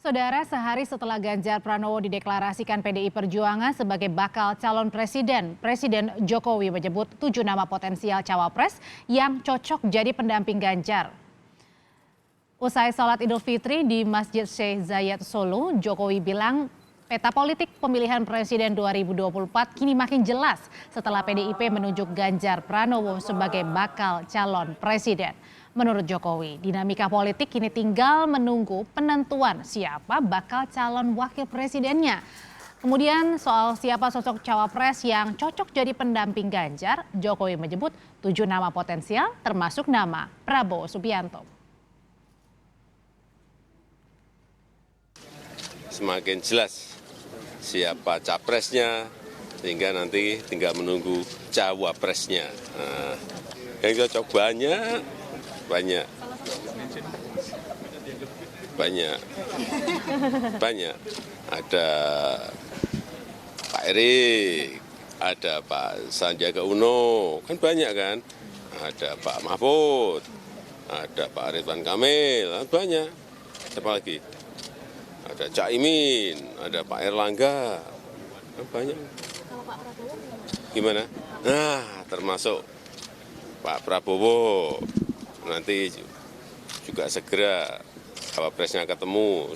Saudara, sehari setelah Ganjar Pranowo dideklarasikan PDI Perjuangan sebagai bakal calon presiden, Presiden Jokowi menyebut 7 nama potensial cawapres yang cocok jadi pendamping Ganjar. Usai sholat Idul Fitri di Masjid Sheikh Zayed Solo, Jokowi bilang peta politik pemilihan Presiden 2024 kini makin jelas setelah PDIP menunjuk Ganjar Pranowo sebagai bakal calon presiden. Menurut Jokowi, dinamika politik kini tinggal menunggu penentuan siapa bakal calon wakil presidennya. Kemudian soal siapa sosok cawapres yang cocok jadi pendamping Ganjar, Jokowi menyebut 7 nama potensial termasuk nama Prabowo Subianto. Semakin jelas siapa capresnya, sehingga nanti tinggal menunggu cawapresnya. Yang cocok banyak. Ada Pak Erik, ada Pak Sandiaga Uno, kan banyak kan. Ada Pak Mahfud, ada Pak Ridwan Kamil, banyak. Siapa lagi? Ada Cak Imin, ada Pak Erlangga, banyak. Gimana? Nah, termasuk Pak Prabowo. Nanti juga segera cawapresnya ketemu.